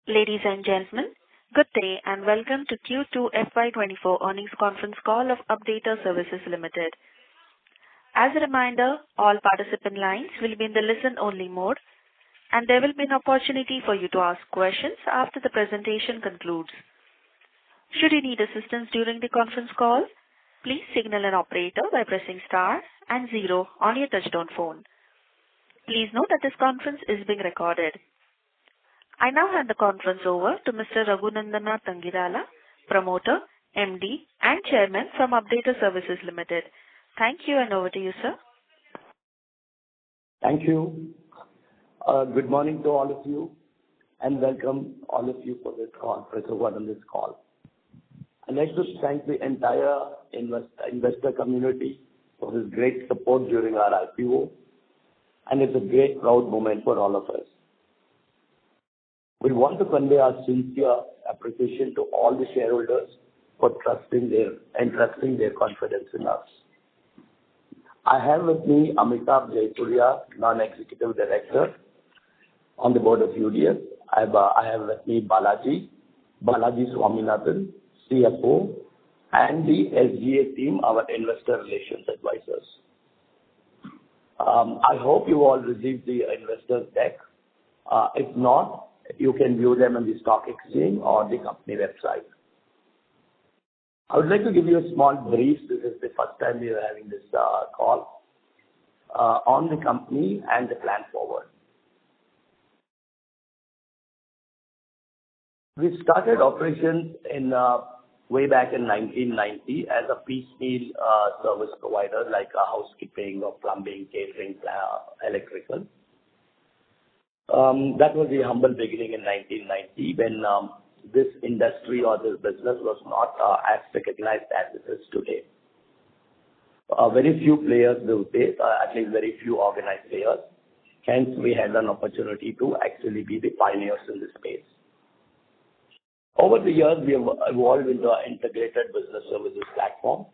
Ladies and gentlemen, good day and welcome to Q2 FY24 earnings conference call of Updata Services Limited. As a reminder, all participant lines will be in the listen-only mode, and there will be an opportunity for you to ask questions after the presentation concludes. Should you need assistance during the conference call, please signal an operator by pressing star and 0 on your touchtone phone. Please note that this conference is being recorded. I now hand the conference over to Mr. Raghunandana Tangirala, Promoter, MD and Chairman from Updata Services Limited. Thank you, and over to you, sir. Thank you. Good morning to all of you, and welcome all of you for this conference on this call. I'd like to thank the entire investor community for this great support during our IPO, and it's a great proud moment for all of us. We want to convey our sincere appreciation to all the shareholders for trusting their confidence in us. I have with me Amitabh Jaipuria, Non-Executive Director on the board of UDS. I have with me Balaji Swaminathan, CFO, and the SGA team, our investor relations advisors. I hope you all received the investors deck. If not, you can view them on the stock exchange or the company website. I would like to give you a small brief. This is the first time we are having this call on the company and the plan forward. We started operations in way back in 1990 as a piecemeal service provider like housekeeping or plumbing, catering, electrical. That was the humble beginning in 1990 when this industry or this business was not as recognized as it is today. Very few players do this, at least very few organized players. Hence, we had an opportunity to actually be the pioneers in this space. Over the years, we have evolved into an integrated business services platform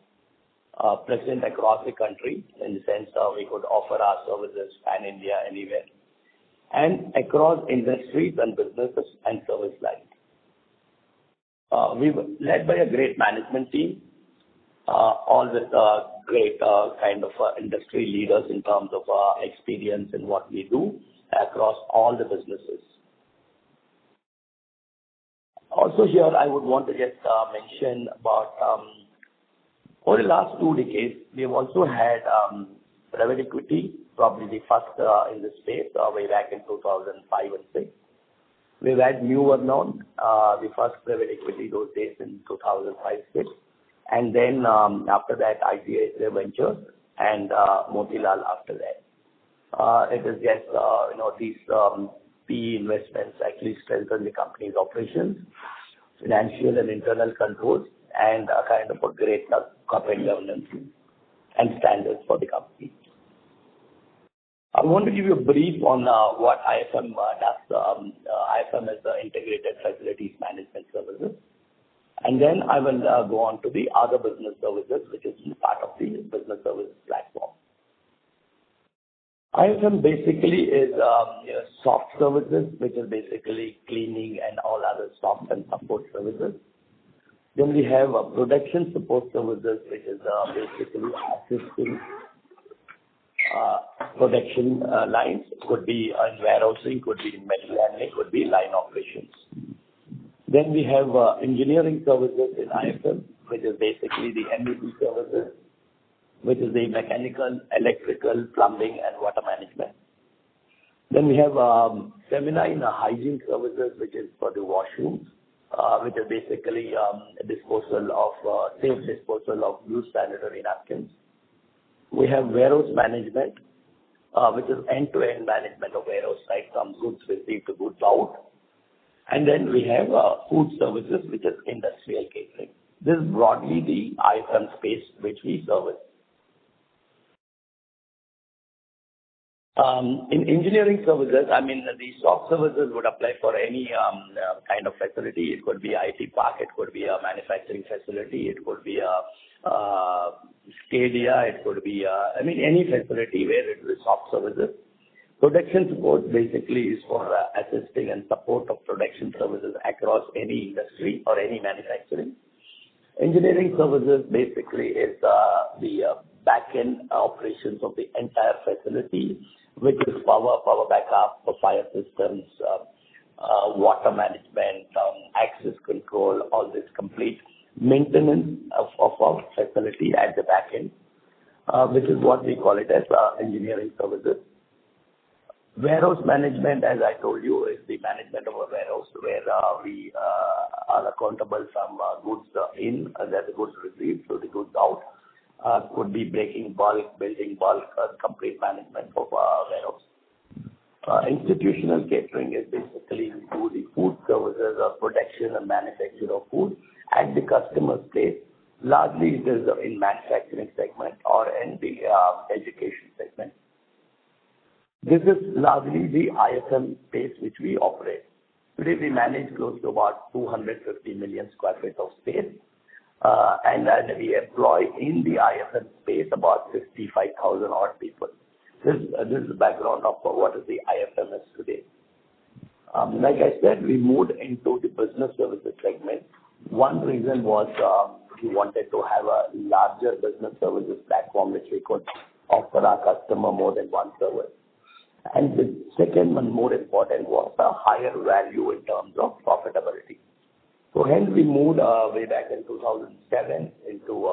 present across the country in the sense we could offer our services pan-India anywhere, and across industries and businesses and service lines. We were led by a great management team, all with great kind of industry leaders in terms of experience in what we do across all the businesses. Also here, I would want to just mention about over the last 2 decades, we have also had private equity, probably the first in this space, way back in 2005 and 6. We've had New Known, the first private equity those days in 2005-6, and then after that ICICI Ventures and Motilal after that. It is just these PE investments actually strengthen the company's operations, financial and internal controls, and kind of a great corporate governance and standards for the company. I want to give you a brief on what IFM does. IFM is the Integrated Facilities Management Services. And then I will go on to the other business services, which is part of the business services platform. IFM basically is soft services, which is basically cleaning and all other soft and support services. Then we have production support services, which is basically assisting production lines, could be in warehousing, could be in material handling, could be line operations. Then we have engineering services in IFM, which is basically the MEP services, which is the mechanical, electrical, plumbing, and water management. Then we have seminar in hygiene services, which is for the washrooms, which is basically disposal of safe disposal of used sanitary napkins. We have warehouse management, which is end-to-end management of warehouse, right, from goods received to goods out. And then we have food services, which is industrial catering. This is broadly the IFM space which we service. In engineering services, I mean, the soft services would apply for any kind of facility. It could be IT park, it could be a manufacturing facility, it could be a stadia, it could be any facility where it is soft services. Production support basically is for assisting and support of production services across any industry or any manufacturing. Engineering services basically is the back-end operations of the entire facility, which is power backup, fire systems, water management, access control, all this complete maintenance of our facility at the back end, which is what we call it as engineering services. Warehouse management, as I told you, is the management of a warehouse where we are accountable from goods in and then the goods received, so the goods out. Could be breaking bulk, building bulk, complete management of warehouse. Institutional catering is basically do the food services or production and manufacture of food at the customer's place. Largely it is in manufacturing segment or in the education segment. This is largely the IFM space which we operate. Today we manage close to about 250 million square feet of space. And we employ in the IFM space about 55,000 odd people. This is the background of what is the IFM is today. Like I said, we moved into the business services segment. One reason was we wanted to have a larger business services platform which we could offer our customer more than one service. And the second one, more important, was the higher value in terms of profitability. So hence we moved way back in 2007 into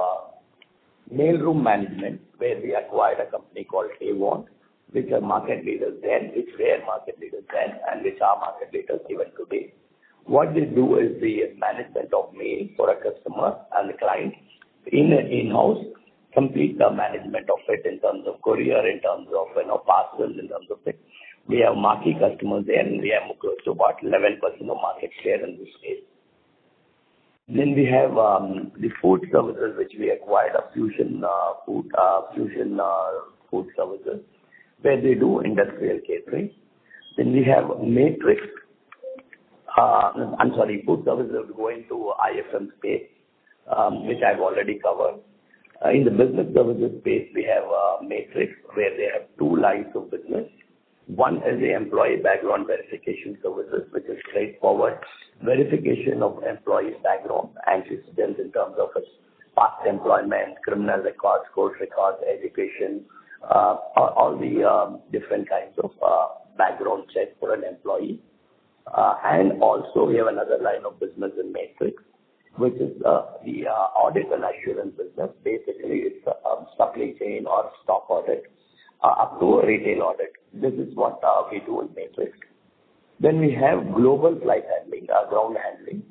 mailroom management, where we acquired a company called Avon, which are market leaders then, which were market leaders then, and which are market leaders even today. What they do is the management of mail for a customer and the client in-house, complete the management of it in terms of courier, in terms of parcels, in terms of it. We have marquee customers there, and we have close to about 11% of market share in this space. Then we have the food services, which we acquired, a Fusion food services, where they do industrial catering. Then we have Matrix. Food services going to IFM space, which I've already covered. In the business services space, we have Matrix, where they have two lines of business. One is the employee background verification services, which is straightforward verification of employee's background, antecedents in terms of his past employment, criminal records, court records, education, all the different kinds of background check for an employee. And also we have another line of business in Matrix, which is the audit and assurance business. Basically, it's a supply chain or stock audit up to a retail audit. This is what we do in Matrix. Then we have global flight handling, ground handling,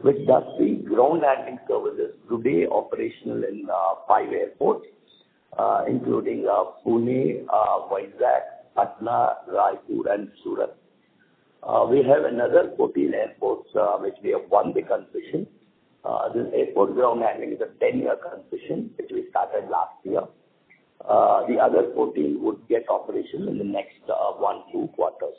which does the ground handling services today operational in 5 airports, including Pune, Vizag, Patna, Raipur, and Surat. We have another 14 airports which we have won the concession. This airport ground handling is a 10-year concession, which we started last year. The other 14 would get operational in the next 1-2 quarters.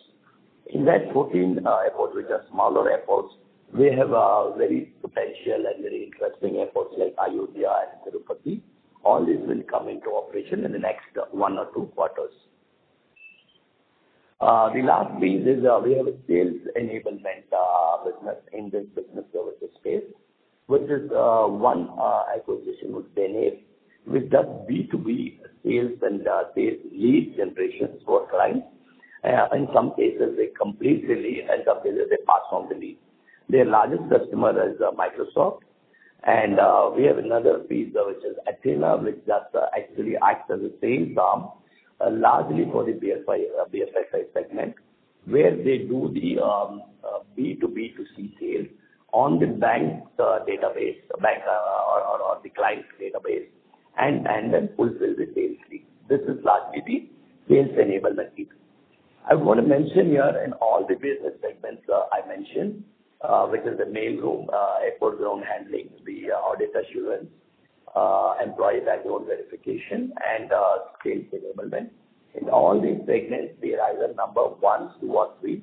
In that 14 airports, which are smaller airports, we have very potential and very interesting airports like Ayodhya and Tirupati. All these will come into operation in the next 1 or 2 quarters. The last piece is we have a sales enablement business in this business services space, which is one acquisition with Benave, which does B2B sales and sales lead generations for clients. In some cases, they complete the lead, and some cases they pass on the lead. Their largest customer is Microsoft, and we have another piece which is Athena, which does actually acts as a sales arm, largely for the BFSI segment, where they do the B2B2C sales on the bank database, or the client's database, and then fulfill the sales lead. This is largely the sales enablement piece. I want to mention here in all the business segments I mentioned, which is the mailroom, airport ground handling, the audit assurance, employee background verification, and sales enablement. In all these segments, we are either number 1, 2, or 3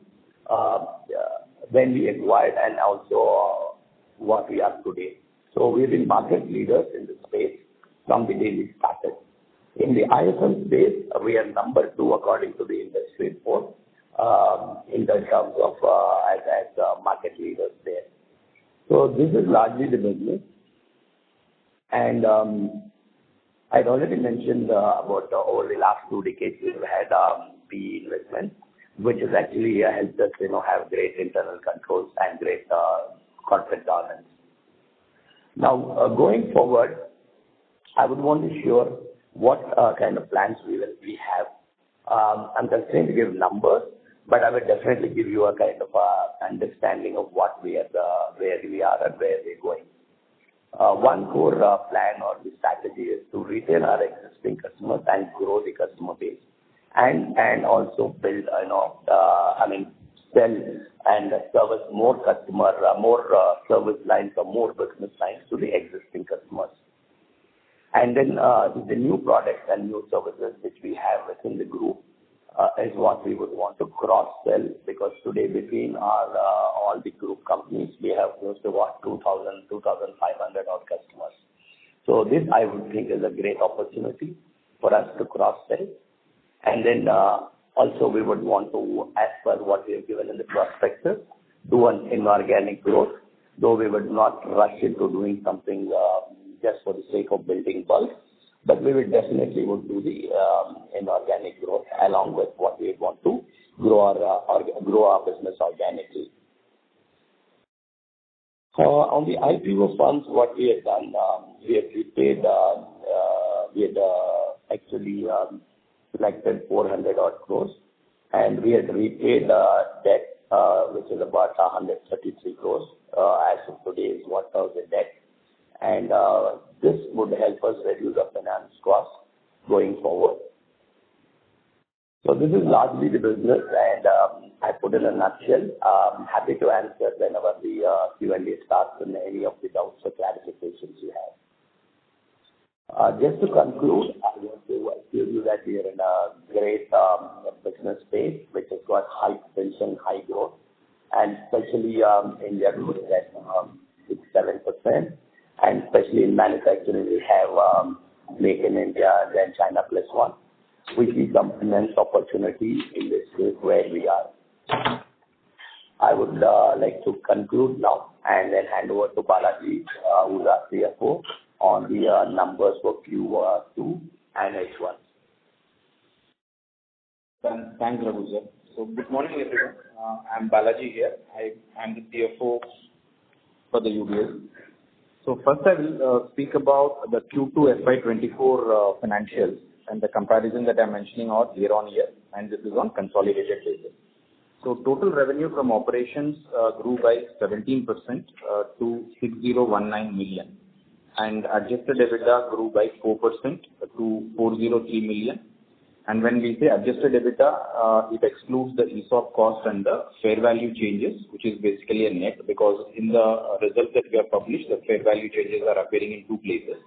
when we acquired, and also what we are today. So we've been market leaders in this space from the day we started. In the IFM space, we are number 2 according to the industry. industry report in the terms of as market leaders there. So this is largely the business. And I'd already mentioned about over the last 2 decades, we've had PE investment, which has actually helped us, have great internal controls and great corporate governance. Now, going forward, I would want to share what kind of plans we have. I'm constrained to give numbers, but I will definitely give you a kind of understanding of what we are, where we are and where we're going. One core plan or the strategy is to retain our existing customers and grow the customer base, and also build, sell and service more customer, more service lines or more business lines to the existing customers. And then the new products and new services which we have within the group is what we would want to cross-sell, because today between our all the group companies, we have close to 2,000, 2,500 odd customers. So this I would think is a great opportunity for us to cross-sell. And then also we would want to, as per what we have given in the prospectus, do an inorganic growth, though we would not rush into doing something just for the sake of building bulk, but we will definitely would do the inorganic growth along with what we want to grow our business organically. On the IPO funds, what we have done, we have repaid, we had actually collected 400 odd crores, and we had repaid debt, which is about 133 crores as of today is what was the debt. And this would help us reduce our finance costs going forward. So this is largely the business, and I put in a nutshell. I'm happy to answer whenever the Q&A starts and any of the doubts or clarifications you have. Just to conclude, I want to tell you that we are in a great business space which has got high potential, high growth, and especially India growing at 6-7%. And especially in manufacturing, we have Make in India, then China Plus One. We see some immense opportunity in this space where we are. I would like to conclude now and then hand over to Balaji, who's our CFO, on the numbers for Q2 and H1. Thanks, Raghu sir. So good morning, everyone. I'm Balaji here. I'm the CFO for the UBS. So first I will speak about the Q2 FY24 financials, and the comparison that I'm mentioning are year on year, and this is on consolidated basis. So total revenue from operations grew by 17% to 6019 million, and adjusted EBITDA grew by 4% to 403 million. And when we say adjusted EBITDA, it excludes the ESOP cost and the fair value changes, which is basically a net, because in the results that we have published, the fair value changes are appearing in 2 places.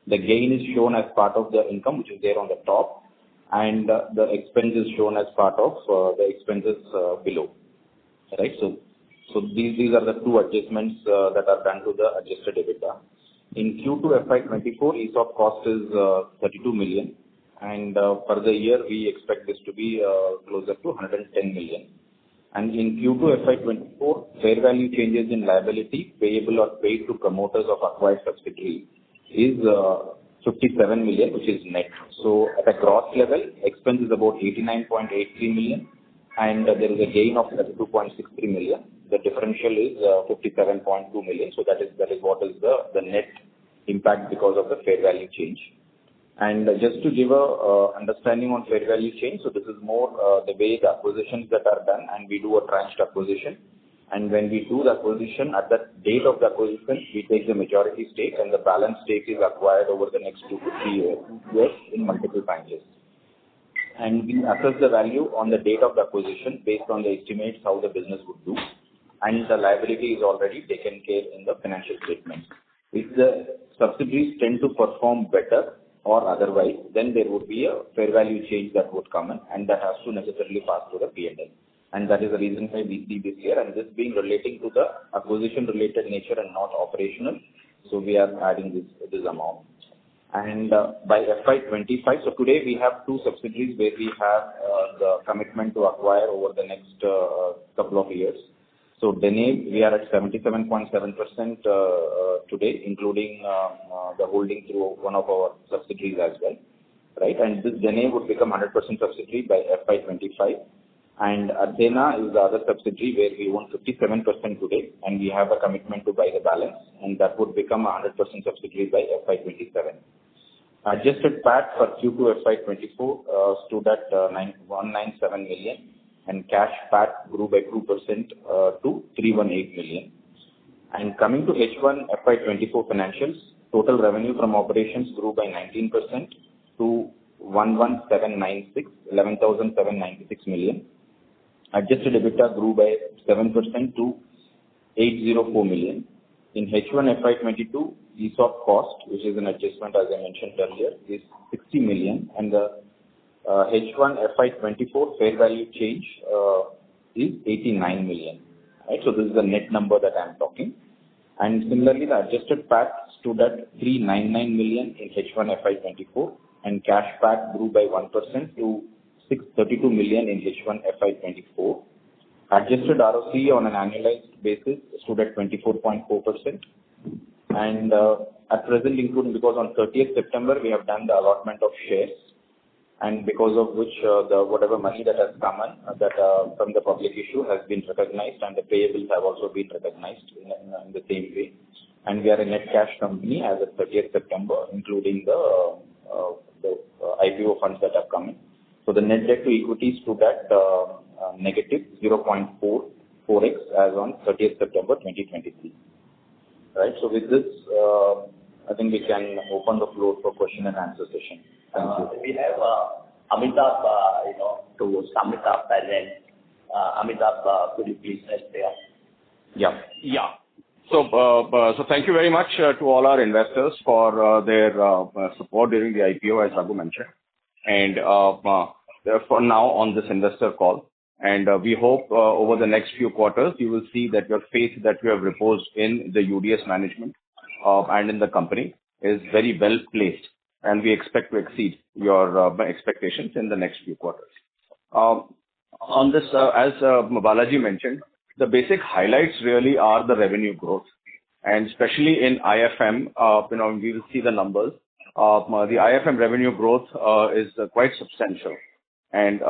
The gain is shown as part of the income, which is there on the top, and the expense is shown as part of the expenses below. Right? So these are the 2 adjustments that are done to the adjusted EBITDA. In Q2 FY24, ESOP cost is 32 million. And for the year, we expect this to be closer to 110 million. And in Q2 FY24, fair value changes in liability payable or paid to promoters of acquired subsidiary is 57 million, which is net. So at a gross level, expense is about 89.83 million, and there is a gain of 32.63 million. The differential is 57.2 million. So that is what is the net impact because of the fair value change. And just to give a understanding on fair value change, so this is more the way the acquisitions that are done, and we do a tranched acquisition. And when we do the acquisition, at the date of the acquisition, we take the majority stake, and the balance stake is acquired over the next 2 to 3 years in multiple tranches. And we assess the value on the date of the acquisition based on the estimates how the business would do, and the liability is already taken care in the financial statements. If the subsidiaries tend to perform better or otherwise, then there would be a fair value change that would come in, and that has to necessarily pass through the P&L. And that is the reason why we see this here, and this being relating to the acquisition related nature and not operational, so we are adding this amount. And by FY25, so today we have two subsidiaries where we have the commitment to acquire over the next couple of years. So Dene, we are at 77.7% today, including the holding through one of our subsidiaries as well, right? And this Dene would become 100% subsidiary by FY25. And Ardena is the other subsidiary where we own 57% today, and we have a commitment to buy the balance, and that would become 100% subsidiary by FY27. Adjusted PAT for Q2 FY24 stood at 197 million, and cash PAT grew by 2% to 318 million. And coming to H1 FY24 financials, total revenue from operations grew by 19% to 11,796 million. Adjusted EBITDA grew by 7% to 804 million. In H1 FY22, ESOP cost, which is an adjustment as I mentioned earlier, is 60 million, and the H1 FY24 fair value change is 89 million. Right, so this is the net number that I am talking. And similarly, the adjusted PAT stood at 399 million in H1 FY24, and cash PAT grew by 1% to 632 million in H1 FY24. Adjusted ROC on an annualized basis stood at 24.4%. And at present, including because on 30th September, we have done the allotment of shares, and because of which the whatever money that has come in that from the public issue has been recognized, and the payables have also been recognized in the same way. And we are a net cash company as of 30th September, including the IPO funds that have come in. So the net debt to equity stood at negative 0.44x as on 30th September 2023. Right. So with this, I think we can open the floor for question and answer session. Thank you. We have Amitabh, to sum it up, and then Amitabh, could you please rest there? Yeah. So thank you very much to all our investors for their support during the IPO, as Raghu mentioned, and for now on this investor call. And we hope over the next few quarters, you will see that your faith that you have reposed in the UDS management and in the company is very well placed, and we expect to exceed your expectations in the next few quarters. On this, as Balaji mentioned, the basic highlights really are the revenue growth, and especially in IFM, we will see the numbers. The IFM revenue growth is quite substantial, and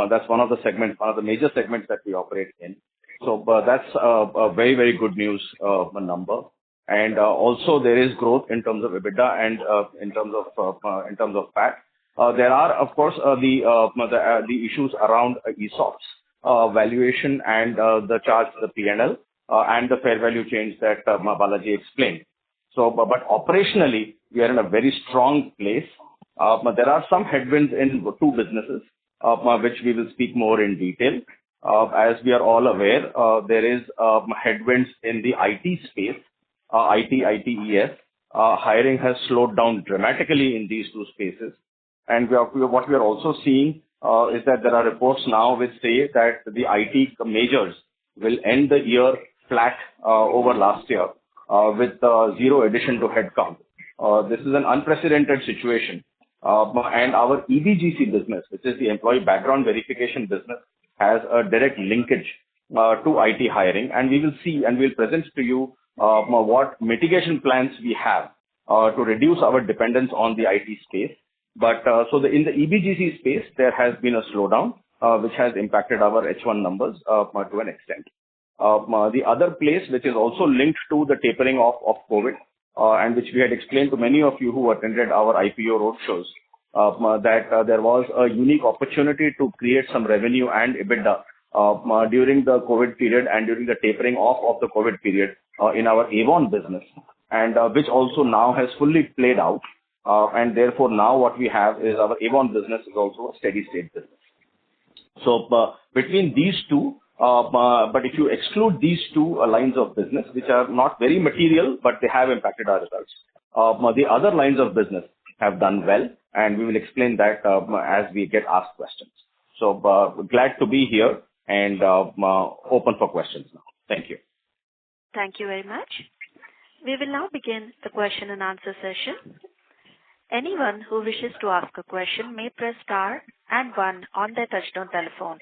that's one of the segments, one of the major segments that we operate in. So that's a very, very good news number. And also there is growth in terms of EBITDA and in terms of PAT. There are, of course, the issues around ESOPs valuation and the charge to the P&L and the fair value change that Balaji explained. So, but operationally, we are in a very strong place. But there are some headwinds in two businesses, which we will speak more in detail. As we are all aware, there is headwinds in the IT space, ITES. Hiring has slowed down dramatically in these two spaces. And what we are also seeing is that there are reports now which say that the IT majors will end the year flat over last year with zero addition to headcount. This is an unprecedented situation. And our EBGC business, which is the employee background verification business, has a direct linkage to IT hiring. And we will see and we'll present to you what mitigation plans we have to reduce our dependence on the IT space. But in the EBGC space, there has been a slowdown, which has impacted our H1 numbers to an extent. The other place, which is also linked to the tapering off of COVID, and which we had explained to many of you who attended our IPO roadshows, that there was a unique opportunity to create some revenue and EBITDA during the COVID period and during the tapering off of the COVID period in our Avon business, and which also now has fully played out. And therefore, now what we have is our Avon business is also a steady state business. So between these two, but if you exclude these two lines of business, which are not very material, but they have impacted our results, the other lines of business have done well, and we will explain that as we get asked questions. So glad to be here and open for questions now. Thank you. Thank you very much. We will now begin the question and answer session. Anyone who wishes to ask a question may press star and one on their touchtone telephone.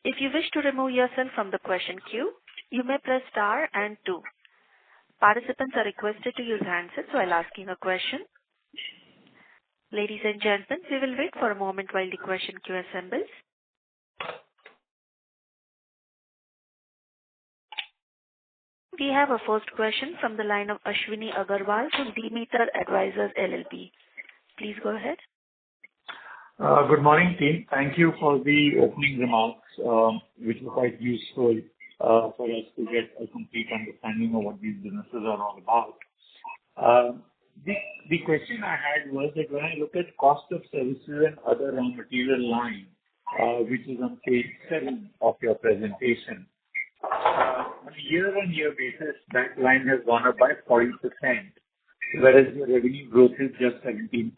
If you wish to remove yourself from the question queue, you may press star and two. Participants are requested to use handsets while asking a question. Ladies and gentlemen, we will wait for a moment while the question queue assembles. We have a first question from the line of Ashwini Agarwal from Demeter Advisors LLP. Please go ahead. Good morning, team. Thank you for the opening remarks, which were quite useful for us to get a complete understanding of what these businesses are all about. The question I had was that when I look at cost of services and other raw material line, which is on page 7 of your presentation, on a year-on-year basis, that line has gone up by 40%, whereas your revenue growth is just 17%.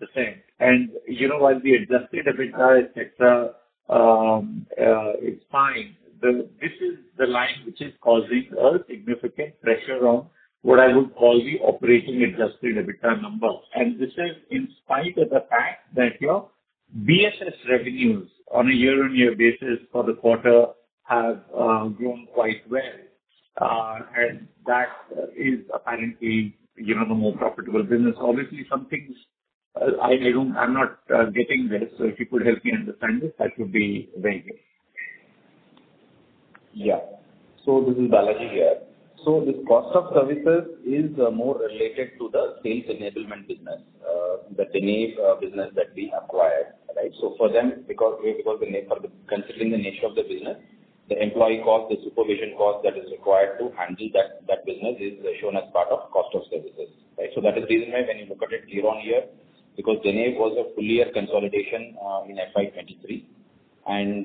And, while the adjusted EBITDA, et cetera, is fine, this is the line which is causing a significant pressure on what I would call the operating adjusted EBITDA number. And this is in spite of the fact that your BSS revenues on a year-on-year basis for the quarter have grown quite well. And that is apparently, the more profitable business. Obviously, some things I'm not getting this. So if you could help me understand this, that would be very good. Yeah. So this is Balaji here. So this cost of services is more related to the sales enablement business, the Denave business that we acquired, right? So for them, considering the nature of the business, the employee cost, the supervision cost that is required to handle that business is shown as part of cost of services, right? So that is the reason why when you look at it year on year, because Denave was a full year consolidation in FY23, and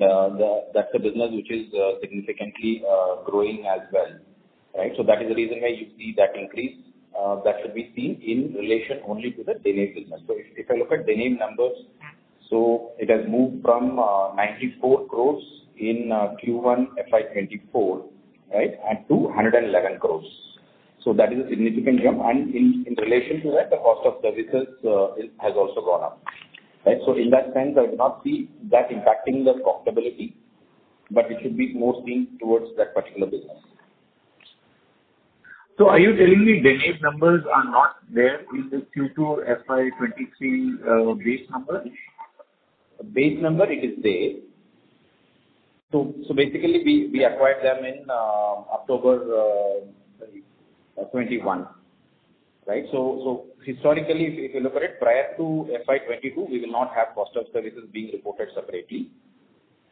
that's a business which is significantly growing as well, right? So that is the reason why you see that increase. That should be seen in relation only to the Denave business. So if I look at Denave numbers, so it has moved from 94 crores in Q1 FY24, right, and to 111 crores. So that is a significant jump, and in relation to that, the cost of services has also gone up, right? So in that sense, I do not see that impacting the profitability, but it should be more seen towards that particular business. So are you telling me Denave numbers are not there in the Q2 FY23 base number? Base number, it is there. So basically, we acquired them in October 21, right? So historically, if you look at it, prior to FY22, we will not have cost of services being reported separately.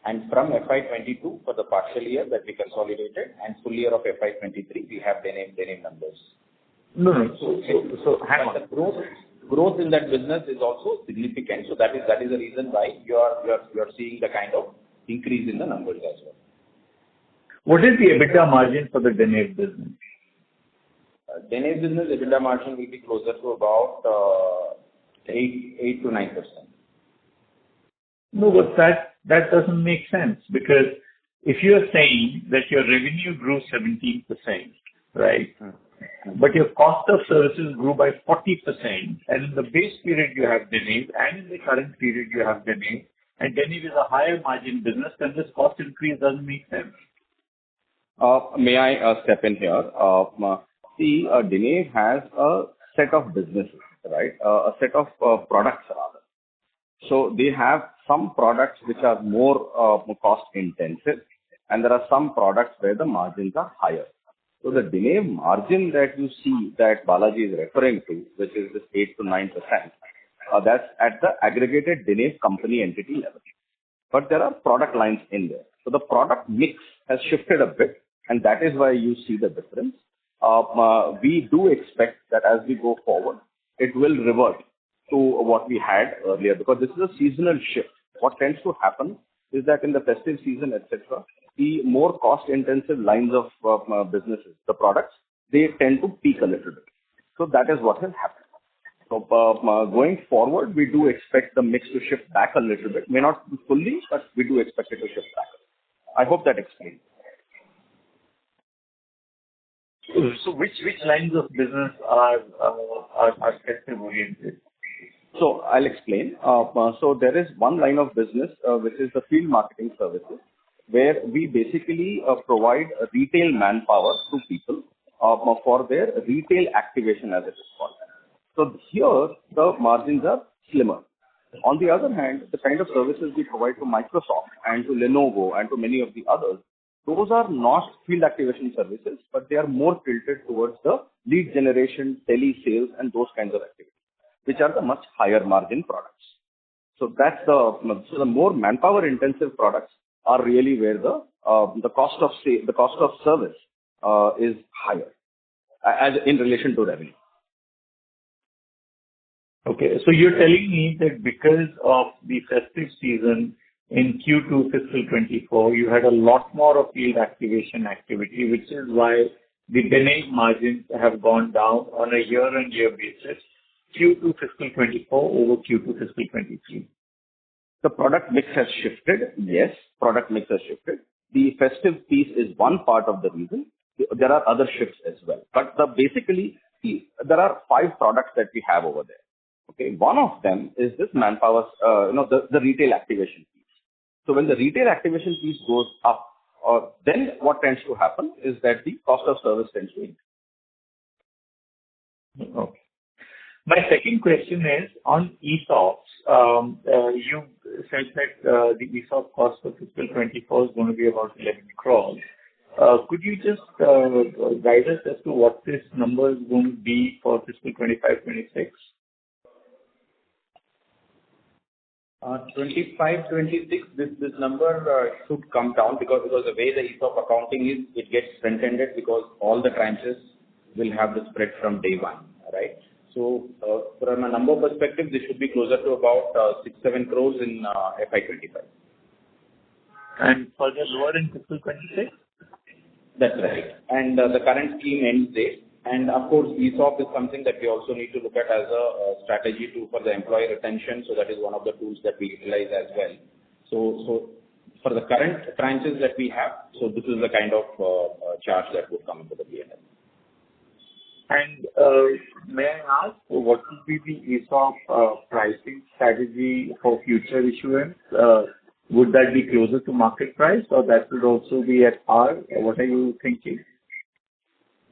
And from FY22, for the partial year that we consolidated, and full year of FY23, we have Denave numbers. No. So hang on. The growth in that business is also significant. So that is the reason why you are seeing the kind of increase in the numbers as well. What is the EBITDA margin for the Denave business? Denave business EBITDA margin will be closer to about 8 to 9%. No, but that doesn't make sense, because if you are saying that your revenue grew 17%, right? But your cost of services grew by 40%, and in the base period you have Denave, and in the current period you have Denave, and Denave is a higher margin business, then this cost increase doesn't make sense. May I step in here? See, Denave has a set of businesses, right? A set of products rather. So they have some products which are more cost intensive, and there are some products where the margins are higher. So the Denave margin that you see that Balaji is referring to, which is this 8 to 9%, that's at the aggregated Denave company entity level. But there are product lines in there. So the product mix has shifted a bit, and that is why you see the difference. We do expect that as we go forward, it will revert to what we had earlier, because this is a seasonal shift. What tends to happen is that in the festive season, etc., the more cost-intensive lines of businesses, the products, they tend to peak a little bit. So that is what has happened. So going forward, we do expect the mix to shift back a little bit. May not fully, but we do expect it to shift back. I hope that explains. So which lines of business are festive oriented? So I'll explain. So there is one line of business, which is the field marketing services, where we basically provide retail manpower to people for their retail activation, as it is called. So here, the margins are slimmer. On the other hand, the kind of services we provide to Microsoft and to Lenovo and to many of the others, those are not field activation services, but they are more tilted towards the lead generation, tele-sales, and those kinds of activities, which are the much higher margin products. So the more manpower intensive products are really where the cost of service is higher as in relation to revenue. Okay. So you're telling me that because of the festive season in Q2 fiscal 24, you had a lot more of field activation activity, which is why the benign margins have gone down on a year-on-year basis, Q2 fiscal 24 over Q2 fiscal 23. The product mix has shifted. Yes, product mix has shifted. The festive piece is one part of the reason. There are other shifts as well. But basically, there are 5 products that we have over there. Okay, one of them is this manpower, the retail activation piece. So when the retail activation piece goes up, then what tends to happen is that the cost of service tends to increase. Okay. My second question is on ESOPs. You said that the ESOP cost for fiscal 24 is going to be about 11 crores. Could you just guide us as to what this number is going to be for fiscal 25-26? 25-26, this number should come down because the way the ESOP accounting is, it gets front-ended because all the tranches will have the spread from day one, right? So from a number perspective, this should be closer to about 6-7 crores in FY25. And further lower in fiscal 26? That's right. And the current scheme ends there. And of course, ESOP is something that we also need to look at as a strategy for the employee retention. So that is one of the tools that we utilize as well. So for the current tranches that we have, so this is the kind of charge that would come into the P&L. And may I ask, what would be the ESOP pricing strategy for future issuance? Would that be closer to market price, or that would also be at par? What are you thinking?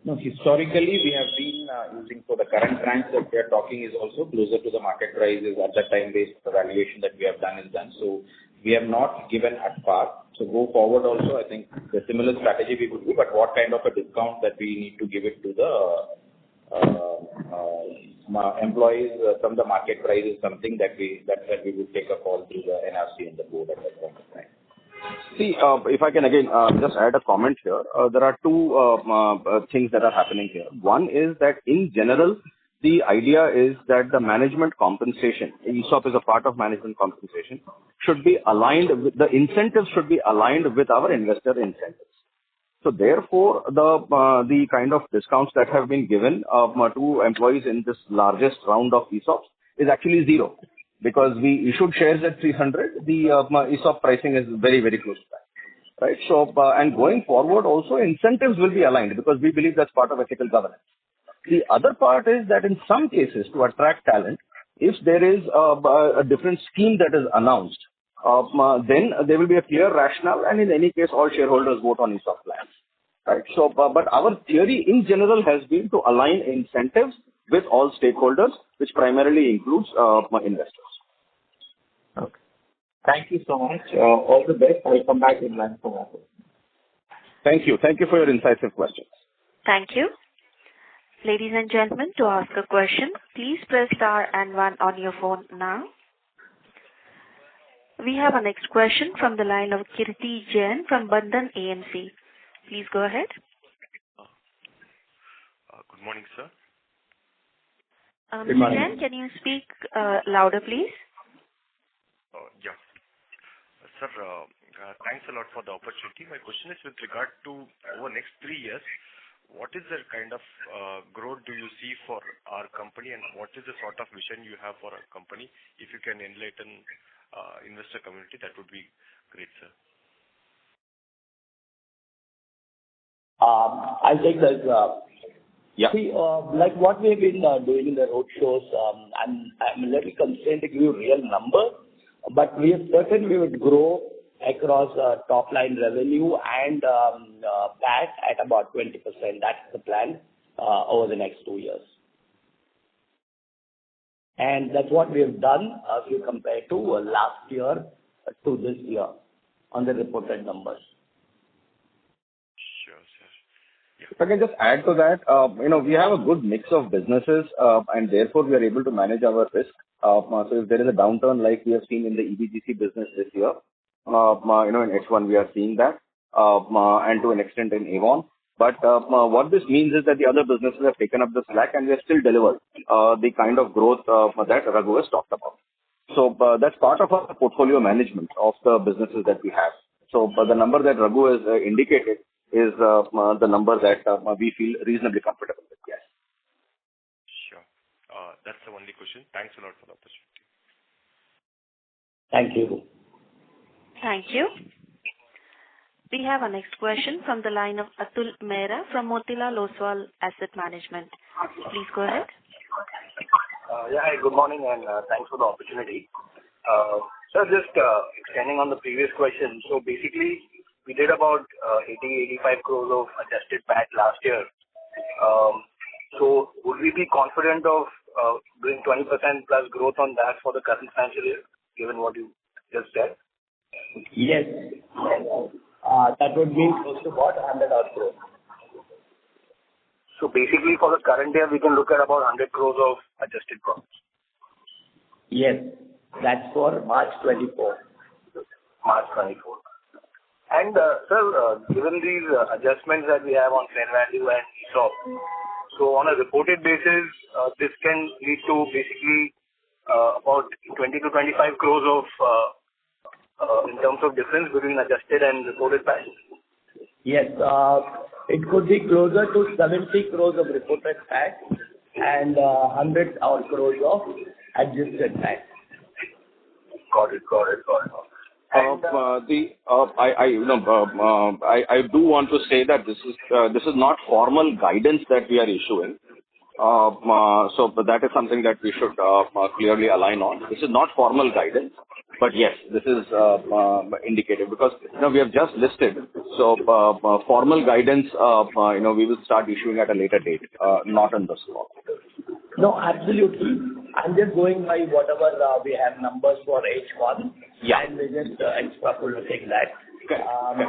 No, historically, we have been using, so the current tranche that we are talking is also closer to the market prices at that time based valuation that we have done is done. So we have not given at par. So go forward also, I think the similar strategy we would do, but what kind of a discount that we need to give it to the employees from the market price is something that we would take a call to the NRC and the board at that point of time. See, if I can again just add a comment here, there are two things that are happening here. One is that in general, the idea is that the management compensation, ESOP is a part of management compensation, should be aligned with the incentives should be aligned with our investor incentives. So therefore, the kind of discounts that have been given to employees in this largest round of ESOPs is actually zero. Because we issued shares at 300, the ESOP pricing is very, very close to that, right? So, and going forward also, incentives will be aligned because we believe that's part of ethical governance. The other part is that in some cases, to attract talent, if there is a different scheme that is announced, then there will be a clear rationale, and in any case, all shareholders vote on ESOP plans, right? So, but our theory in general has been to align incentives with all stakeholders, which primarily includes investors. Okay. Thank you so much. All the best. I'll come back in line for more. Thank you. Thank you for your incisive questions. Thank you. Ladies and gentlemen, to ask a question, please press star and 1 on your phone now. We have our next question from the line of Kirti Jain from Bandhan AMC. Please go ahead. Good morning, sir. Good morning. Jain, can you speak louder, please? Yeah. Sir, thanks a lot for the opportunity. My question is with regard to over next 3 years, what is the kind of growth do you see for our company, and what is the sort of vision you have for our company? If you can enlighten investor community, that would be great, sir. I'll take this. Yeah. See, like what we've been doing in the road shows, I'm a little constrained to give you real numbers, but we are certain we would grow across top line revenue and PAT at about 20%. That's the plan over the next 2 years. And that's what we have done if you compare to last year to this year on the reported numbers. Sure, sir. If I can just add to that, we have a good mix of businesses, and therefore we are able to manage our risk. So if there is a downturn like we have seen in the EBGC business this year, in H1 we are seeing that, and to an extent in Avon. But what this means is that the other businesses have taken up the slack and we have still delivered the kind of growth that Raghu has talked about. So that's part of our portfolio management of the businesses that we have. So the number that Raghu has indicated is the number that we feel reasonably comfortable with. Yes. Sure. That's the only question. Thanks a lot for the opportunity. Thank you. Thank you. We have our next question from the line of Atul Mehra from Motilal Oswal Asset Management. Please go ahead. Hi, good morning, and thanks for the opportunity. Sir, just extending on the previous question. So basically, we did about 85 crores of adjusted PAT last year. So would we be confident of doing 20% plus growth on that for the current financial year, given what you just said? Yes. That would mean close to about 100 odd crores. So basically, for the current year, we can look at about 100 crores of adjusted profits. Yes, that's for March 24. March 24. And sir, given these adjustments that we have on fair value and ESOP, so on a reported basis, this can lead to basically about 20 to 25 crores of in terms of difference between adjusted and reported PAT. Yes, it could be closer to 70 crores of reported PAT and 100 odd crores of adjusted PAT. Got it. And, I do want to say that this is not formal guidance that we are issuing. So that is something that we should clearly align on. This is not formal guidance, but yes, this is indicative because we have just listed. So formal guidance, we will start issuing at a later date, not on this call. No, absolutely. I'm just going by whatever we have numbers for H1. Yeah. And we're just extrapolating that. Okay.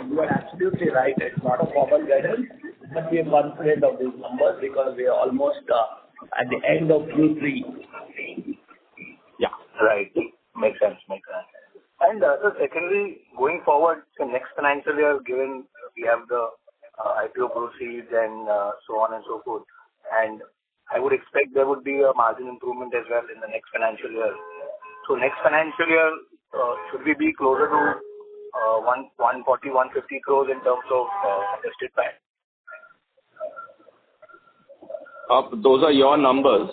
You are absolutely right. It's not a formal guidance, but we are confident of these numbers because we are almost at the end of Q3. Yeah, right. Makes sense. And so secondly, going forward, the next financial year, given we have the IPO proceeds and so on and so forth, and I would expect there would be a margin improvement as well in the next financial year. So next financial year, should we be closer to 140, 150 crores in terms of adjusted PAT? Those are your numbers.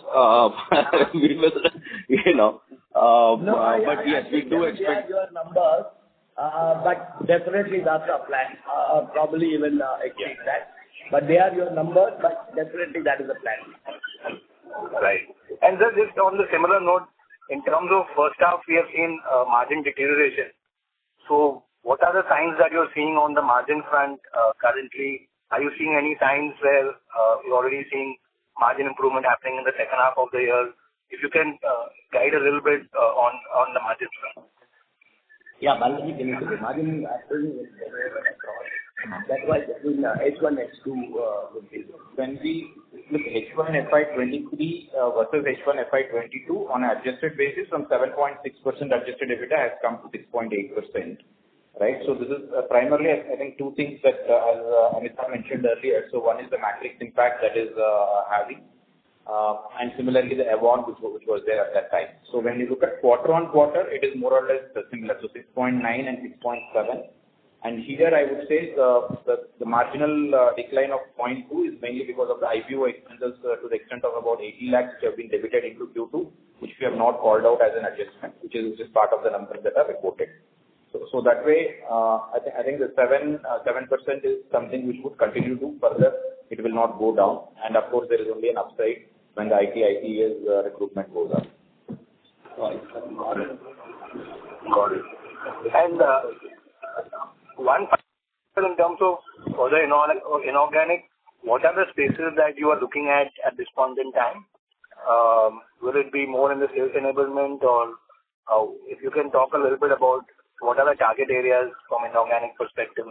We will, but yes, we do expect your numbers, but definitely that's our plan. Probably even exceed that. But they are your numbers, but definitely that is the plan. Right. And just on the similar note, in terms of first half, we have seen margin deterioration. So what are the signs that you're seeing on the margin front currently? Are you seeing any signs where you're already seeing margin improvement happening in the second half of the year? If you can guide a little bit on the margin front. Yeah, Balaji, can you say the margin actually is that's why between H1 and H2 would be. When we look H1 FY23 versus H1 FY22 on an adjusted basis, from 7.6% adjusted EBITDA has come to 6.8%. Right. So this is primarily, I think, two things that as Amitabh mentioned earlier. So one is the matrix impact that is having, and similarly the Avon which was there at that time. So when you look at quarter on quarter, it is more or less similar. So 6.9 and 6.7. And here I would say the marginal decline of 0.2 is mainly because of the IPO expenses to the extent of about 80 lakhs which have been debited into Q2, which we have not called out as an adjustment, which is just part of the numbers that are reported. So that way, I think the 7% is something which would continue to further. It It will not go down. And of course, there is only an upside when the IT recruitment goes up. Got it. And one in terms of further inorganic, what are the spaces that you are looking at this point in time? Will it be more in the sales enablement, or if you can talk a little bit about what are the target areas from an organic perspective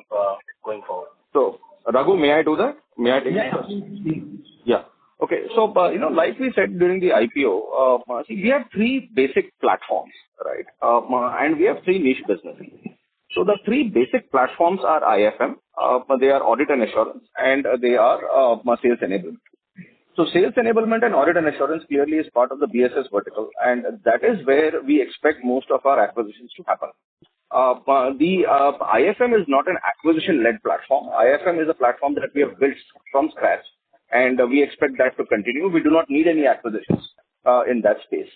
going forward? So, Raghu, may I do that? May I take it? Yeah. Okay. So, like we said during the IPO, we have three basic platforms, right? And we have three niche businesses. So the three basic platforms are IFM, they are audit and assurance, and they are sales enablement. So sales enablement and audit and assurance clearly is part of the BSS vertical, and that is where we expect most of our acquisitions to happen. The IFM is not an acquisition-led platform. IFM is a platform that we have built from scratch, and we expect that to continue. We do not need any acquisitions in that space.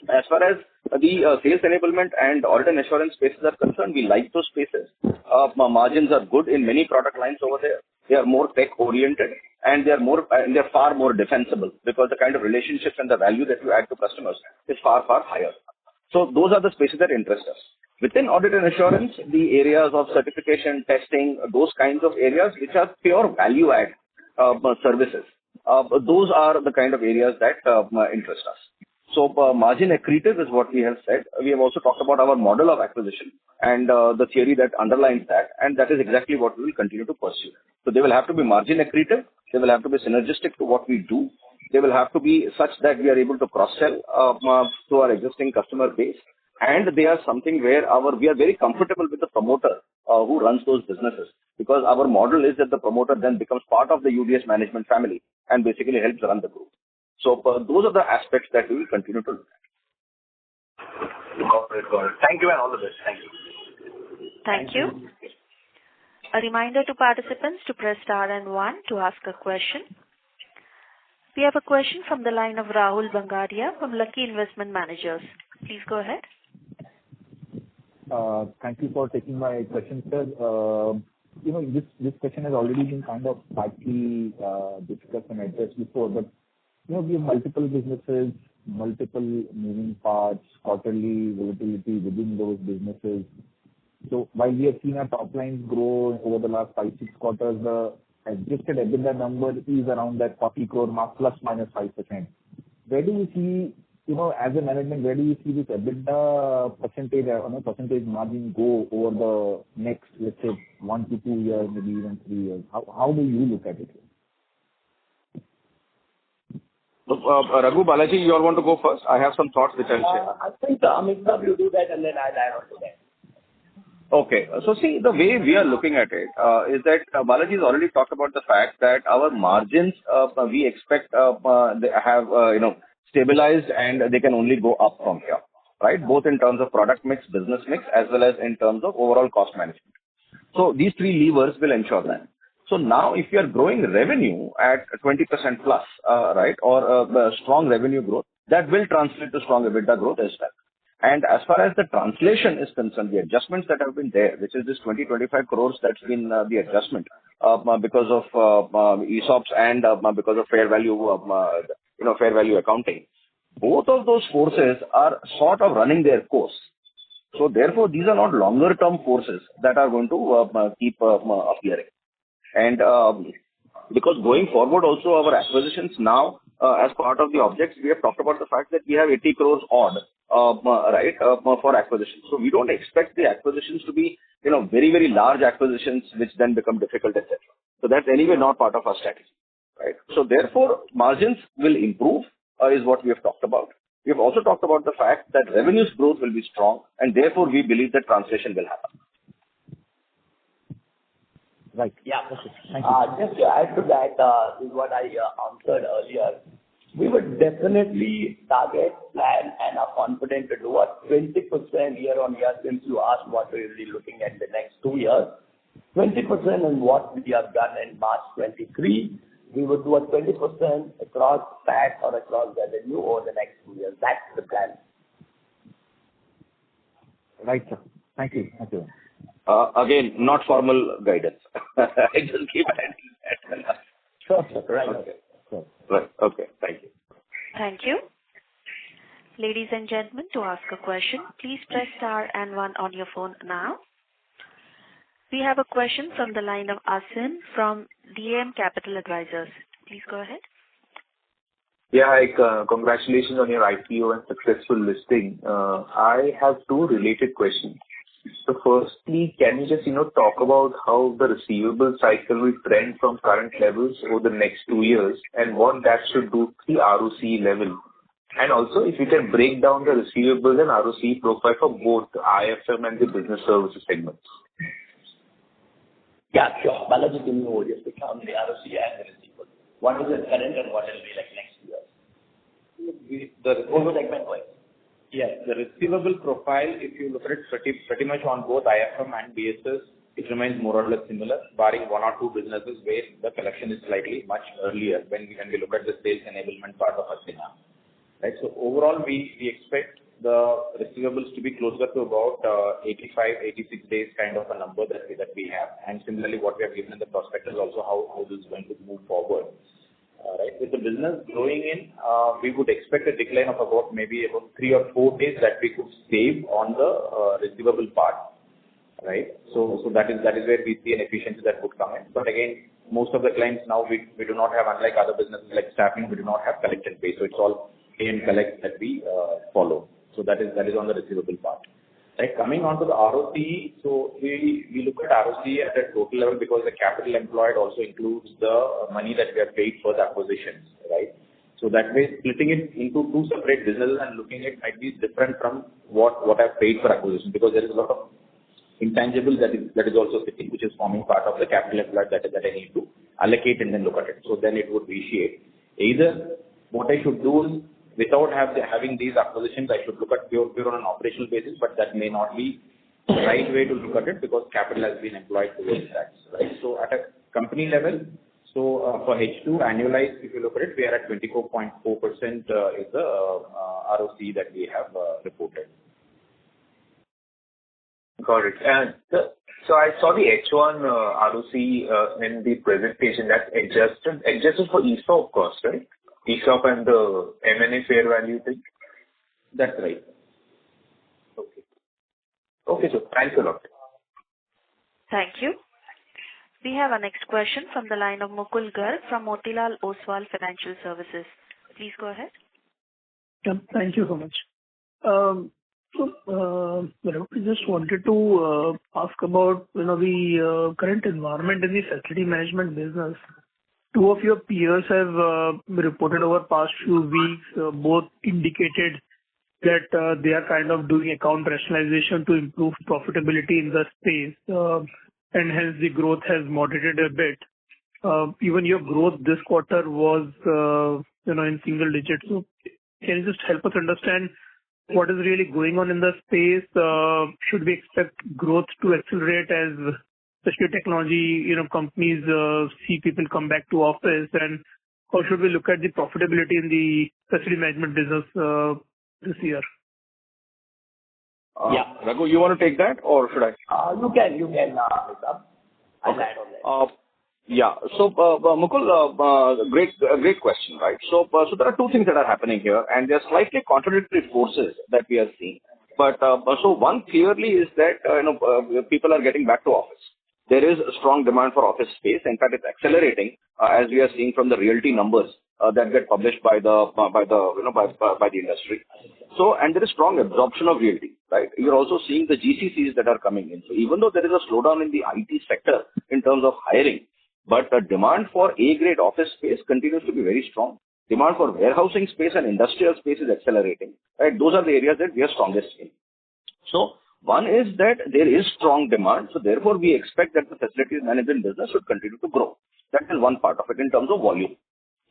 As far as the sales enablement and audit and assurance spaces are concerned, we like those spaces. Margins are good in many product lines over there. They are more tech-oriented, and they're far more defensible because the kind of relationships and the value that you add to customers is far, far higher. So those are the spaces that interest us. Within audit and assurance, the areas of certification, testing, those kinds of areas which are pure value add services, those are the kind of areas that interest us. So margin accretive is what we have said. We have also talked about our model of acquisition and the theory that underlines that, and that is exactly what we will continue to pursue. So they will have to be margin accretive. They will have to be synergistic to what we do. They will have to be such that we are able to cross-sell to our existing customer base. And they are something where we are very comfortable with the promoter who runs those businesses, because our model is that the promoter then becomes part of the UBS management family and basically helps run the group. So those are the aspects that we will continue to look at. Got it. Thank you and all the best. Thank you. Thank you. A reminder to participants to press star and 1 to ask a question. We have a question from the line of Rahul Bangadia from Lucky Investment Managers. Please go ahead. Thank you for taking my question, sir. This question has already been kind of partly discussed and addressed before, but we have multiple businesses, multiple moving parts, quarterly volatility within those businesses. So while we have seen our top lines grow over the last 5-6 quarters, the adjusted EBITDA number is around that 40 crore mark, plus minus 5%. Where do you see, as a management, where do you see this EBITDA percentage on a percentage margin go over the next, let's say, 1 to 2 years, maybe even 3 years? How do you look at it? Raghu, Balaji, you all want to go first? I have some thoughts which I'll share. I think Amitabh, you do that and then I'll add on to that. Okay. So see, the way we are looking at it is that Balaji has already talked about the fact that our margins, we expect they have, stabilized, and they can only go up from here, right? Both in terms of product mix, business mix, as well as in terms of overall cost management. So these three levers will ensure that. So now if you are growing revenue at 20% plus, right, or strong revenue growth, that will translate to strong EBITDA growth as well. And as far as the translation is concerned, the adjustments that have been there, which is this 20-25 crores that's been the adjustment because of ESOPs and because of fair value accounting. Both of those forces are sort of running their course. So therefore, these are not longer term forces that are going to keep appearing. And because going forward also our acquisitions now, as part of the objects, we have talked about the fact that we have 80 crores odd, right, for acquisitions. So we don't expect the acquisitions to be, very, very large acquisitions, which then become difficult, etc. So that's anyway not part of our strategy, right? So therefore, margins will improve, is what we have talked about. We have also talked about the fact that revenues growth will be strong, and therefore we believe that translation will happen. Right. Yeah. Okay. Thank you. Just to add to that, is what I answered earlier. We would definitely target, plan, and are confident to do a 20% year-on-year, since you asked what we will be looking at the next 2 years. 20% in what we have done in March 23. We would do a 20% across PAT or across revenue over the next 2 years. That's the plan. Right, sir. Thank you. Thank you. Again, not formal guidance. I just keep adding that. Sure, sir. Right. Okay. Sure. Right. Okay. Thank you. Thank you. Ladies and gentlemen, to ask a question, please press star and one on your phone now. We have a question from the line of Asin from DM Capital Advisors. Please go ahead. Yeah, congratulations on your IPO and successful listing. I have two related questions. So firstly, can you just, talk about how the receivable cycle will trend from current levels over the next 2 years and what that should do to the ROC level? And also, if you can break down the receivables and ROC profile for both the IFM and the business services segments. Yeah, sure. Balaji, can you just become the ROC and the receivable? What is the current and what will be like next year? The Over segment wise. Yes, the receivable profile, if you look at it pretty much on both IFM and BSS, it remains more or less similar, barring one or two businesses where the collection is slightly much earlier when we look at the sales enablement part of Asina. Right. So overall, we expect the receivables to be closer to about 85, 86 days kind of a number that we have, and similarly what we have given in the prospectus also how this is going to move forward. Right. With the business growing in, we would expect a decline of about 3 or 4 days that we could save on the receivable part. Right. So that is where we see an efficiency that would come in. But again, most of the clients now we do not have, unlike other businesses like staffing, we do not have collect and pay. So it's all pay and collect that we follow. So that is on the receivable part. Right. Coming on to the ROC, so we look at ROC at a total level because the capital employed also includes the money that we have paid for the acquisitions, right? So that way, splitting it into two separate businesses and looking at it might be different from what I've paid for acquisition, because there is a lot of intangible that is also sitting, which is forming part of the capital employed that I need to allocate and then look at it. So then it would vitiate. Either what I should do is, without having these acquisitions, I should look at pure on an operational basis, but that may not be the right way to look at it because capital has been employed towards that. Right? So at a company level, so for H2 annualized, if you look at it, we are at 24.4% is the ROC that we have reported. Got it. And so I saw the H1 ROC in the presentation that's adjusted for ESOP cost, right? ESOP and the M&A fair value thing? That's right. Okay. Okay, so thanks a lot. Thank you. We have our next question from the line of Mukul Garg from Motilal Oswal Financial Services. Please go ahead. Thank you so much. I just wanted to ask about the current environment in the facility management business. Two of your peers have reported over past few weeks, both indicated that they are kind of doing account rationalization to improve profitability in the space, and hence the growth has moderated a bit. Even your growth this quarter was, in single digits. So can you just help us understand what is really going on in the space? Should we expect growth to accelerate as especially technology, companies see people come back to office, and how should we look at the profitability in the facility management business this year? Yeah. Raghu, you want to take that or should I? You can I'll add on that. Yeah. So, Mukul, great question, right? So there are two things that are happening here, and they're slightly contradictory forces that we are seeing. But so one clearly is that people are getting back to office. There is a strong demand for office space. In fact, it's accelerating as we are seeing from the realty numbers that get published by the industry. So, and there is strong absorption of realty, right? You're also seeing the GCCs that are coming in. So even though there is a slowdown in the IT sector in terms of hiring, but the demand for A-grade office space continues to be very strong. Demand for warehousing space and industrial space is accelerating, right? Those are the areas that we are strongest in. So one is that there is strong demand. So therefore, we expect that the facilities management business should continue to grow. That is one part of it in terms of volume.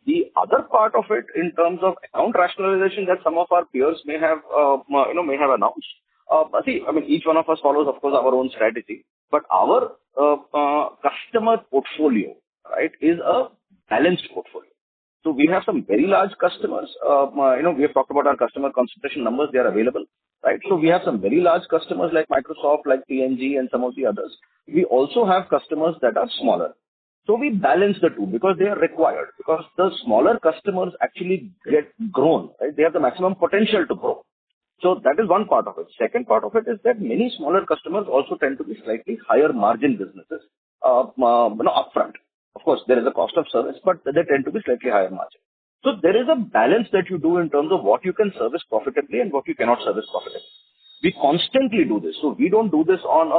The other part of it in terms of account rationalization that some of our peers may have announced. Each one of us follows, of course, our own strategy. But our customer portfolio, right, is a balanced portfolio. So we have some very large customers. We have talked about our customer concentration numbers. They are available, right? So we have some very large customers like Microsoft, like P&G, and some of the others. We also have customers that are smaller. So we balance the two because they are required, because the smaller customers actually get grown, right? They have the maximum potential to grow. So that is one part of it. Second part of it is that many smaller customers also tend to be slightly higher margin businesses, upfront. Of course, there is a cost of service, but they tend to be slightly higher margin. So there is a balance that you do in terms of what you can service profitably and what you cannot service profitably. We constantly do this. So we don't do this on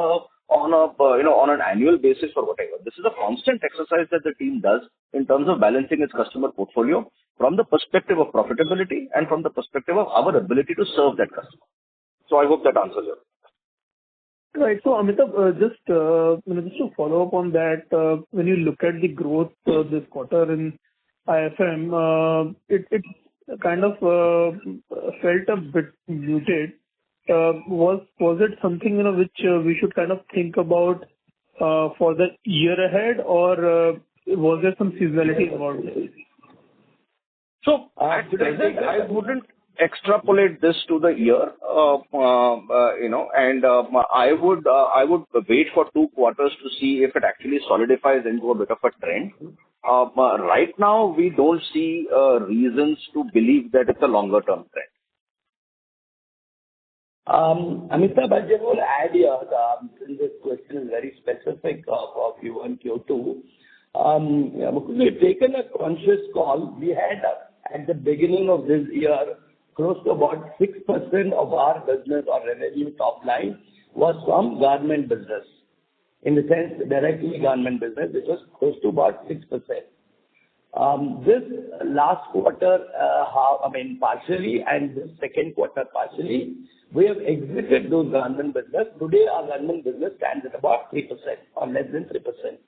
an annual basis or whatever. This is a constant exercise that the team does in terms of balancing its customer portfolio from the perspective of profitability and from the perspective of our ability to serve that customer. So I hope that answers you. Right. So, Amitabh, just to follow up on that, when you look at the growth this quarter in IFM, it kind of felt a bit muted. Was it something, which we should kind of think about for the year ahead, or was there some seasonality involved? So at present, I wouldn't extrapolate this to the year, and I would wait for 2 quarters to see if it actually solidifies into a bit of a trend. Right now, we don't see reasons to believe that it's a longer term trend. Amitabh, I just want to add here, since this question is very specific for Q1, Q2. We've taken a conscious call. We had, at the beginning of this year, close to about 6% of our business or revenue top line was from government business. In the sense, directly government business, which was close to about 6%. This last quarter, partially, and this second quarter partially, we have exited those government business. Today, our government business stands at about 3% or less than 3%.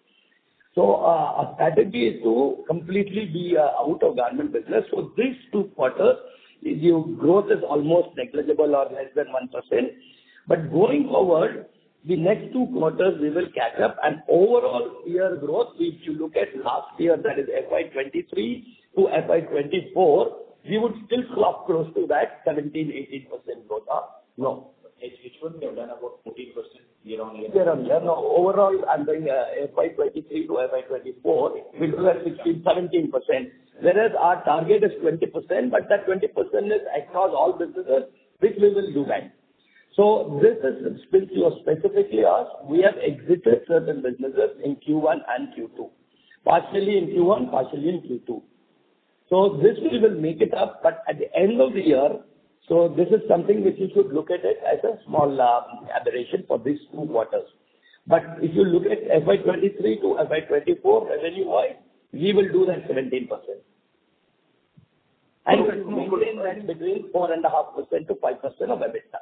So our strategy is to completely be out of government business. So these 2 quarters, the growth is almost negligible or less than 1%. But going forward, the next 2 quarters, we will catch up. And overall year growth, if you look at last year, that is FY23 to FY24, we would still clock close to that 17-18% growth. No. H1, we have done about 14% year-on-year. Year-on-year. No, overall, I'm saying FY23 to FY24, we do have 16-17%. Whereas our target is 20%, but that 20% is across all businesses, which we will do that. So this is, since you specifically asked, we have exited certain businesses in Q1 and Q2. Partially in Q1, partially in Q2. So this we will make it up, but at the end of the year, so this is something which you should look at it as a small aberration for these 2 quarters. But if you look at FY23 to FY24 revenue-wise, we will do that 17%. And we will maintain that between 4.5% to 5% of EBITDA.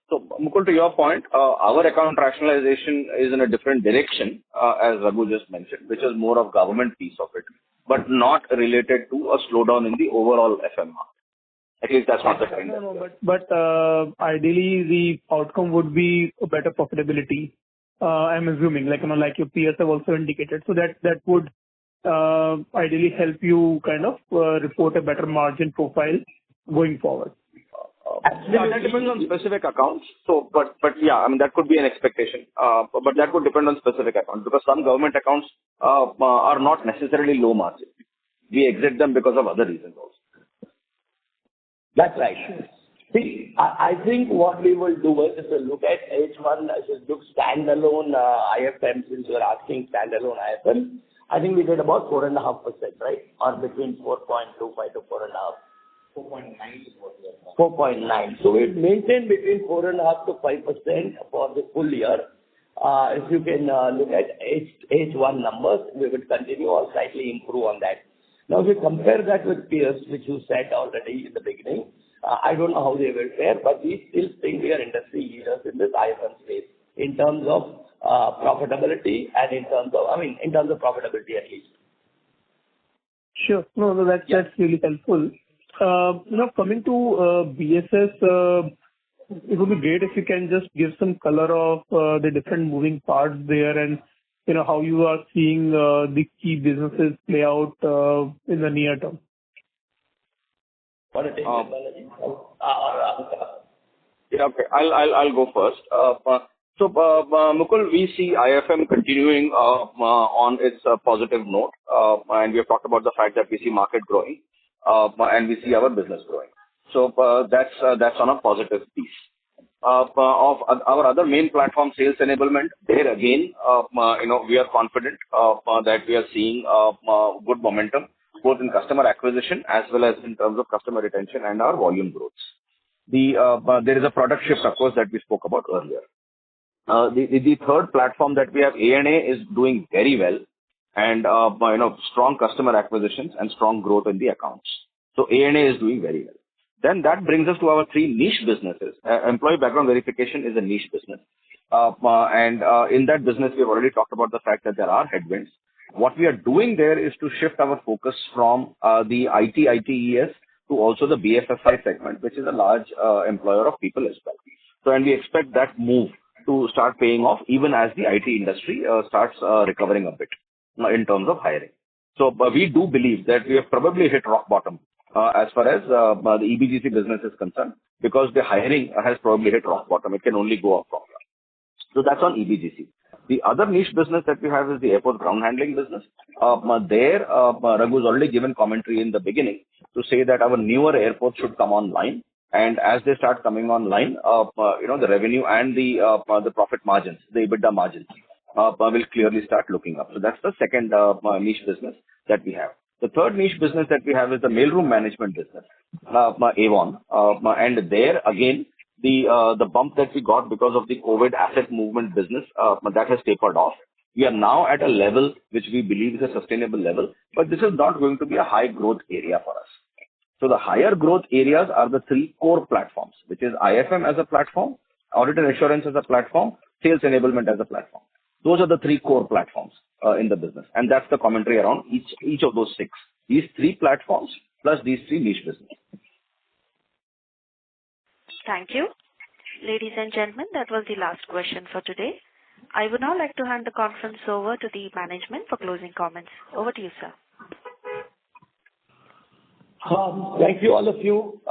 So, Mukul, to your point, our account rationalization is in a different direction, as Raghu just mentioned, which is more of government piece of it, but not related to a slowdown in the overall FM market. At least that's not the trend. No, but ideally the outcome would be a better profitability. I'm assuming, like your peers have also indicated, so that would ideally help you kind of report a better margin profile going forward. Yeah, that depends on specific accounts. So, but yeah, I mean, that could be an expectation. But that would depend on specific accounts, because some government accounts are not necessarily low margin. We exit them because of other reasons also. That's right. See, I think what we will do is to look at H1, look standalone IFM, since you're asking standalone IFM. I think we did about 4.5%, right? Or between 4.25 to 4.5. 4.9 is what we are. 4.9. So we maintain between 4.5 to 5% for the full year. If you can look at H1 numbers, we will continue or slightly improve on that. Now, if you compare that with peers, which you said already in the beginning, I don't know how they will fare, but we still think we are industry leaders in this IFM space in terms of profitability and in terms of profitability at least. Sure. No, that's really helpful. Coming to BSS, it would be great if you can just give some color of the different moving parts there and how you are seeing the key businesses play out in the near term. Want to take it, Balaji? Yeah, okay. I'll go first. So, Mukul, we see IFM continuing on its positive note, and we have talked about the fact that we see market growing, and we see our business growing. So, that's on a positive piece. Of our other main platform, sales enablement, there again, we are confident that we are seeing good momentum, both in customer acquisition as well as in terms of customer retention and our volume growth. There is a product shift, of course, that we spoke about earlier. The third platform that we have, A&A, is doing very well, and strong customer acquisitions and strong growth in the accounts. So A&A is doing very well. Then that brings us to our three niche businesses. Employee background verification is a niche business. And in that business, we have already talked about the fact that there are headwinds. What we are doing there is to shift our focus from the ITES to also the BFSI segment, which is a large employer of people as well. So, and we expect that move to start paying off even as the IT industry starts recovering a bit in terms of hiring. So we do believe that we have probably hit rock bottom as far as the EBGC business is concerned, because the hiring has probably hit rock bottom. It can only go up from here. So that's on EBGC. The other niche business that we have is the airport ground handling business. There, Raghu's already given commentary in the beginning to say that our newer airports should come online. And as they start coming online, the revenue and the profit margins, the EBITDA margins, will clearly start looking up. So that's the second niche business that we have. The third niche business that we have is the mailroom management business, Avon. And there again, the bump that we got because of the COVID asset movement business, that has tapered off. We are now at a level which we believe is a sustainable level, but this is not going to be a high growth area for us. So the higher growth areas are the three core platforms, which is IFM as a platform, audit and assurance as a platform, sales enablement as a platform. Those are the three core platforms in the business. And that's the commentary around each of those six. These three platforms plus these three niche businesses. Thank you. Ladies and gentlemen, that was the last question for today. I would now like to hand the conference over to the management for closing comments. Over to you, sir. Thank you, all of you.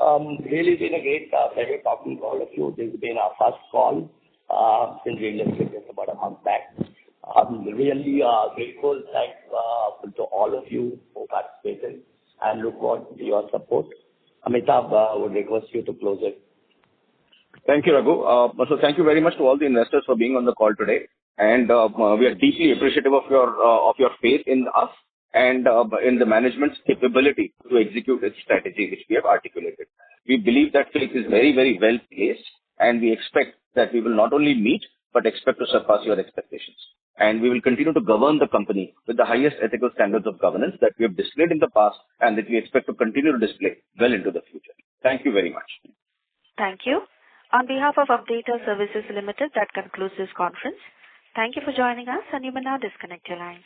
Really been a great pleasure talking to all of you. This has been our first call since we invested just about a month back. I'm really grateful, thanks to all of you who participated, and look forward to your support. Amitabh would request you to close it. Thank you, Raghu. So thank you very much to all the investors for being on the call today. And we are deeply appreciative of your faith in us and in the management's capability to execute its strategy, which we have articulated. We believe that faith is very, very well placed, and we expect that we will not only meet, but expect to surpass your expectations. And we will continue to govern the company with the highest ethical standards of governance that we have displayed in the past and that we expect to continue to display well into the future. Thank you very much. Thank you. On behalf of Updata Services Limited, that concludes this conference. Thank you for joining us, and you may now disconnect your lines.